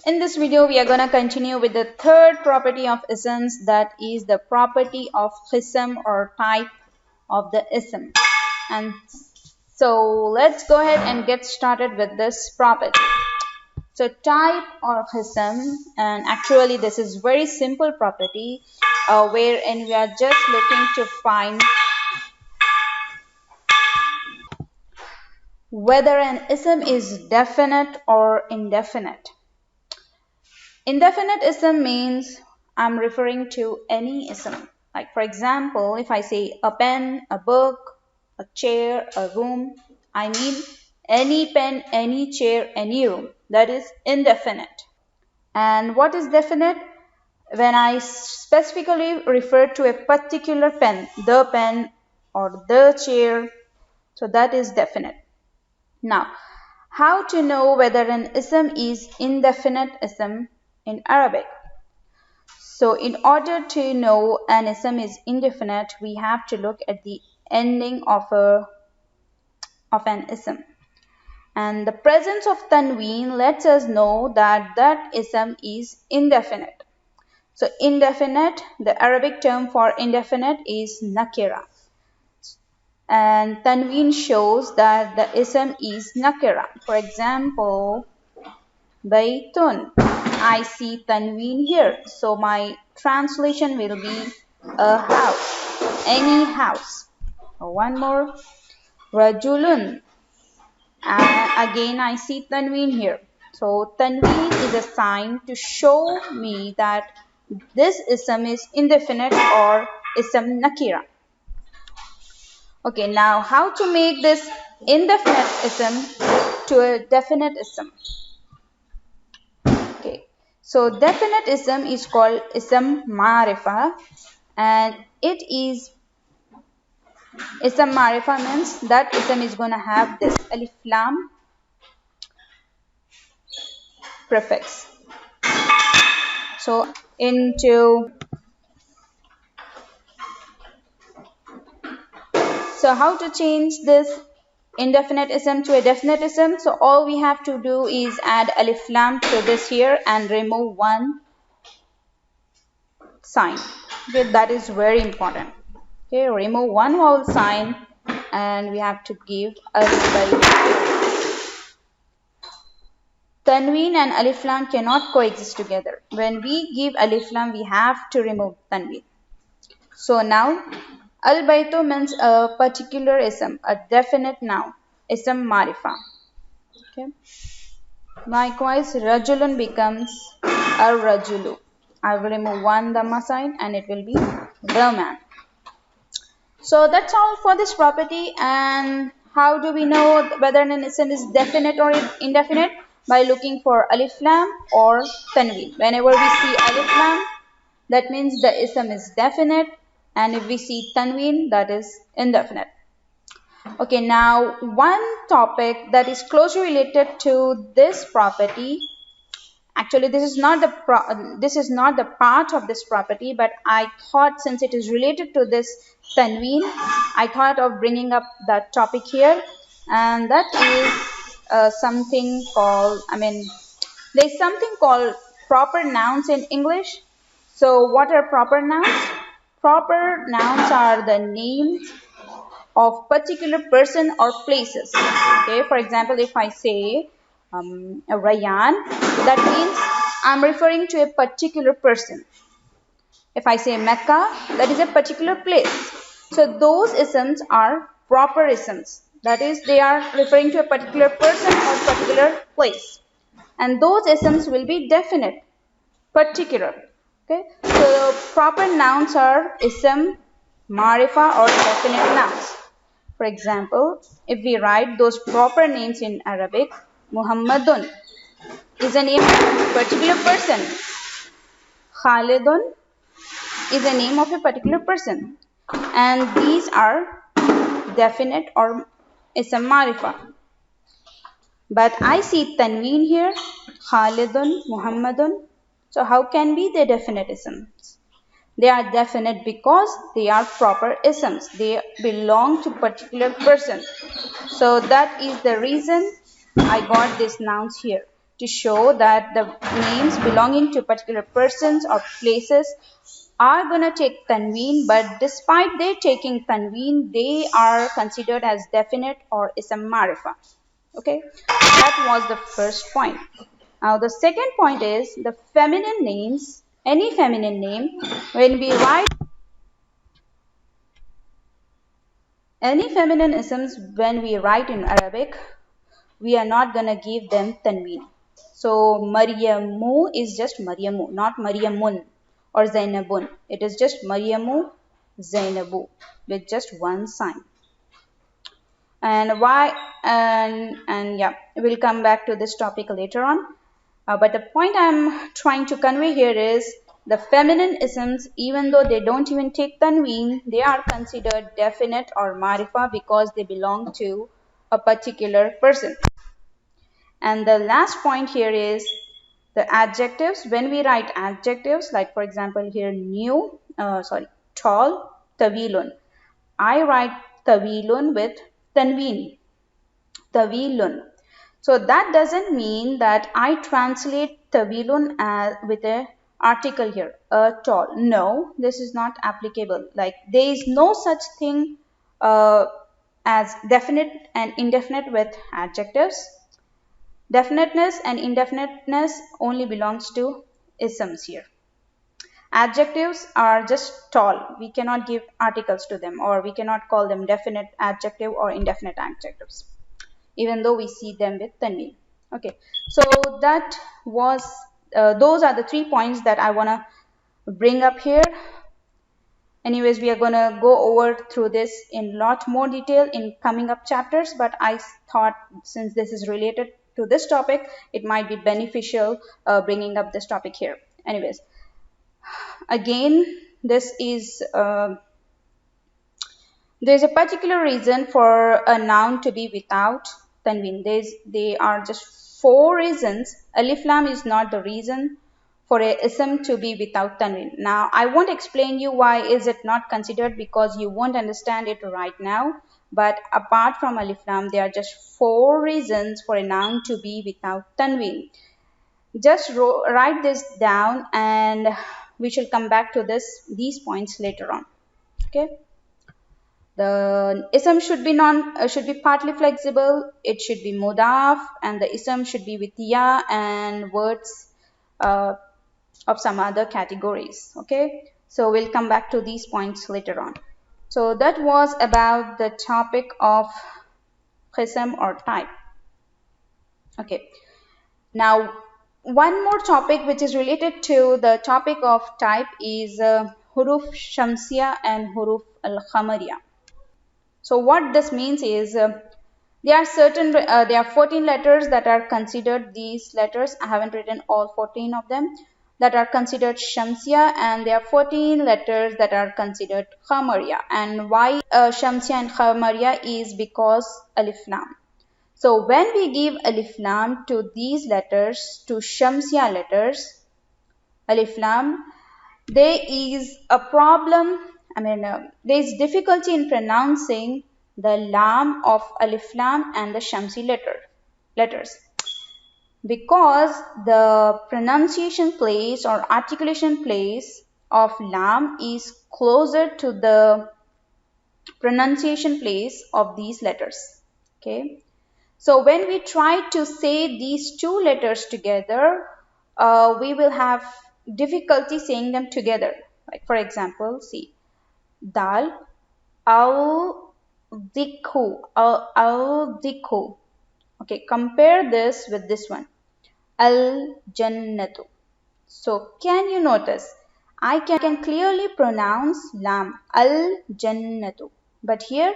In this video, we are going to continue with the third property of isms, that is the property of ism or type of the ism. And so let's go ahead and get started with this property. So type or ism, and actually this is very simple property wherein we are just looking to find whether an ism is definite or indefinite. Indefinite ism means I'm referring to any ism. Like for example, if I say a pen, a book, a chair, a room, I mean any pen, any chair, any room. That is indefinite. And what is definite? When I specifically refer to a particular pen or the chair, so that is definite. Now, how to know whether an ism is indefinite ism in Arabic? So in order to know an ism is indefinite, we have to look at the ending of an ism. And the presence of tanween lets us know that that ism is indefinite. So indefinite, the Arabic term for indefinite is nakira. And tanween shows that the ism is nakira. For example, baytun. I see tanween here. So my translation will be a house, any house. One more, rajulun. Again I see tanween here. So tanween is a sign to show me that this ism is indefinite or ism nakira. Okay, now how to make this indefinite ism to a definite ism? Okay, so definite ism is called ism marifa, and it is ism marifa means that ism is going to have this alif lam prefix. So how to change this indefinite ism to a definite ism? So all we have to do is add alif lam to this here and remove one sign. Okay, that is very important. Okay, remove one whole sign and we have to give alif by. Tanween and alif lam cannot coexist together. When we give alif lam, we have to remove tanween. So now al-baytu means a particular ism, a definite noun, ism marifa. Okay. Likewise, rajulun becomes ar-rajulu. I will remove one dhamma sign and it will be the man. So that's all for this property. And how do we know whether an ism is definite or indefinite? By looking for alif lam or tanween. Whenever we see alif lam, that means the ism is definite, and if we see tanween, that is indefinite. Okay, now one topic that is closely related to this property. Actually, this is not the part of this property, but I thought since it is related to this tanween, I thought of bringing up that topic here, and that is something called, there's something called proper nouns in English. So what are proper nouns? Proper nouns are the names of particular person or places. Okay, for example, if I say Rayyan, that means I'm referring to a particular person. If I say Mecca, that is a particular place. So those isms are proper isms. That is, they are referring to a particular person or particular place. And those isms will be definite, particular. Okay, so proper nouns are ism, marifa or definite nouns. For example, if we write those proper names in Arabic, Muhammadun is a name of a particular person. Khalidun is a name of a particular person. And these are definite or ism marifa. But I see tanween here, Khalidun, Muhammadun. So how can be they definite isms? They are definite because they are proper isms. They belong to particular person. So that is the reason I got these nouns here. to show that the names belonging to particular persons or places are going to take tanween, but despite they taking tanween, they are considered as definite or ism marifa. Okay, that was the first point. Now the second point is the feminine names. Any feminine name, when we write any feminine isms, when we write in Arabic, we are not going to give them tanween. So Maryamu is just Maryamu, not Maryamun or Zainabun. It is just Maryamu, Zainabu with just one sign. And why? And yeah, we'll come back to this topic later on. But the point I'm trying to convey here is the feminine isms, even though they don't even take tanween, they are considered definite or marifa because they belong to a particular person. And the last point here is the adjectives. When we write adjectives, like for example here tall, tawilun. I write tawilun with tanween, tawilun. So that doesn't mean that I translate tawilun as with a article here, tall. No, this is not applicable. Like there is no such thing as definite and indefinite with adjectives. Definiteness and indefiniteness only belongs to isms here. Adjectives are just tall. We cannot give articles to them, or we cannot call them definite adjective or indefinite adjectives, even though we see them with tanween. Okay, so that was those are the 3 points that I want to bring up here. Anyways, we are going to go over through this in lot more detail in coming up chapters, but I thought since this is related to this topic, it might be beneficial bringing up this topic here. Anyways, again, this is there's a particular reason for a noun to be without tanween. They are just 4 reasons. Alif lam is not the reason for a ism to be without tanween. Now, I won't explain you why is it not considered because you won't understand it right now. But apart from alif lam, there are just 4 reasons for a noun to be without tanween. Just write this down and we shall come back to these points later on. Okay. The ism should be partly flexible. It should be mudaf, and the ism should be with ya and words of some other categories. Okay, so we'll come back to these points later on. So that was about the topic of qism or type. Okay, now one more topic which is related to the topic of type is huruf shamsiya and huruf al-khamariya. So what this means is there are 14 letters that are considered these letters. I haven't written all 14 of them that are considered Shamsiya, and there are 14 letters that are considered Khamariya. And why Shamsiya and Khamariya is because Alif Lam. So when we give Alif Lam to these letters, to Shamsiya letters, Alif Lam, there is a problem. There is difficulty in pronouncing the lam of alif lam and the shamsi letters because the pronunciation place or articulation place of lam is closer to the pronunciation place of these letters. Okay, so when we try to say these 2 letters together, we will have difficulty saying them together. Like for example, see dal, al dikhu, al dikhu. Okay, compare this with this one, al jannatu. So can you notice? I can clearly pronounce lam, al jannatu, but here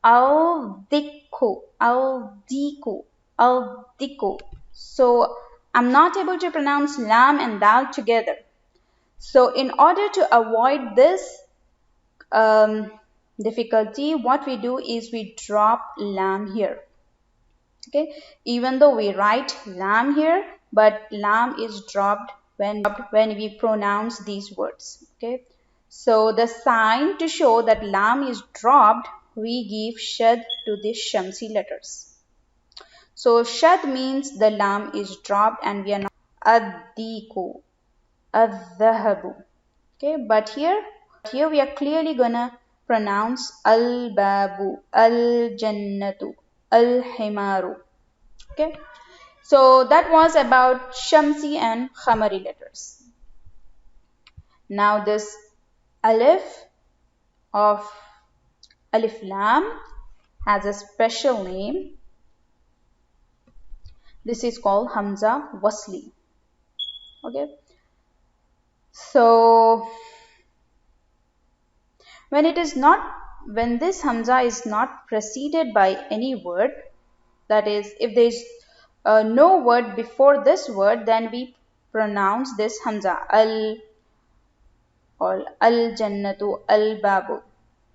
al dikhu, al diku, al diku. So I'm not able to pronounce lam and dal together. So in order to avoid this difficulty, what we do is we drop lam here. Okay, even though we write lam here, but lam is dropped when we pronounce these words. Okay, so the sign to show that lam is dropped, we give shad to the shamsi letters. So shad means the lam is dropped and we are not ad-diku, ad-dhahabu. Okay, but here we are clearly gonna pronounce al-babu, al-jannatu, al-himaru. Okay, so that was about Shamsi and Khamari letters. Now this alif of alif lam has a special name. This is called Hamza Wasli. Okay, so when it is not, when this Hamza is not preceded by any word, that is, if there is no word before this word, then we pronounce this Hamza al or al jannatu al babu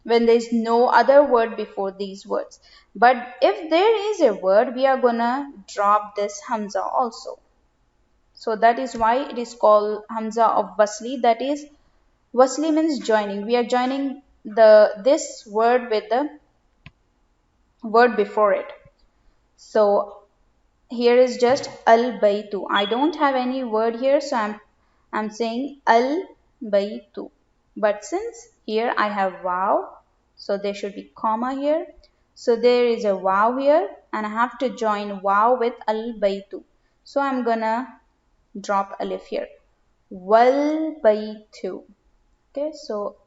when there is no other word before these words. But if there is a word, we are gonna drop this Hamza also. So that is why it is called Hamza of Wasli. That is, Wasli means joining. We are joining this word with the word before it. So here is just al baytu. I don't have any word here, so I'm saying al baytu. But since here I have wow, so there should be comma here. So there is a wow here, and I have to join wow with al baytu. So I'm gonna drop alif here. Wal baytu. Okay, so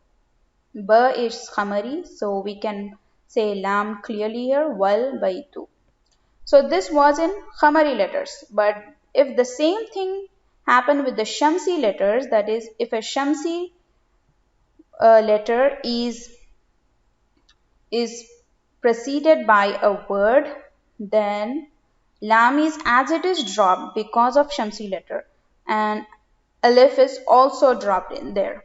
ba is khamari, so we can say lam clearly here. Wal baytu. So this was in Khamari letters. But if the same thing happened with the Shamsi letters, that is, if a Shamsi letter is preceded by a word, then lam is as it is dropped because of Shamsi letter, and alif is also dropped in there.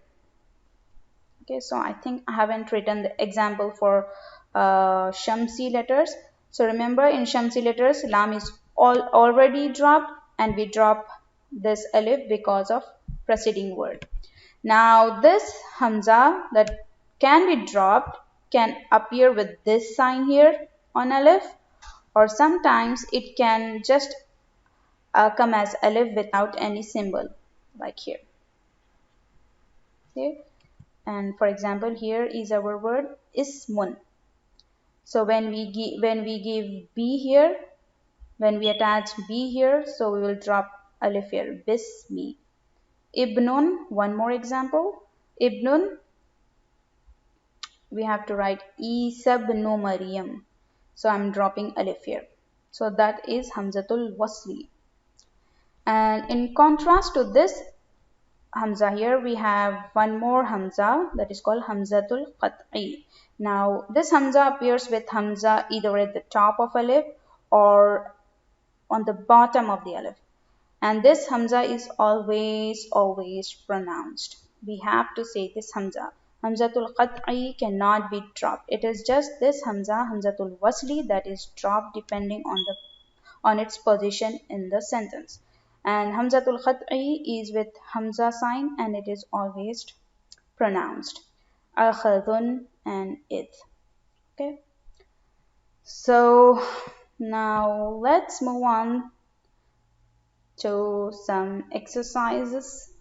Okay, so I think I haven't written the example for Shamsi letters. So remember, in Shamsi letters, lam is already dropped and we drop this alif because of preceding word. Now this Hamza that can be dropped can appear with this sign here on alif, or sometimes it can just come as alif without any symbol like here. Okay. And for example, here is our word ismun. So when we give b here, when we attach b here, so we will drop alif here. Bismi. Ibnun. One more example. Ibnun. We have to write Isa ibn Maryam. So I'm dropping alif here. So that is Hamzatul Wasli. And in contrast to this Hamza, here we have one more Hamza that is called Hamzatul Qat'i. Now this Hamza appears with Hamza either at the top of alif or on the bottom of the alif. And this Hamza is always pronounced. We have to say this Hamza. Hamzatul Qat'i cannot be dropped. It is just this Hamza, Hamzatul Wasli, that is dropped depending on its position in the sentence. And Hamzatul Qat'i is with Hamza sign and it is always pronounced. Akhadun and id. Okay. So now let's move on to some exercises.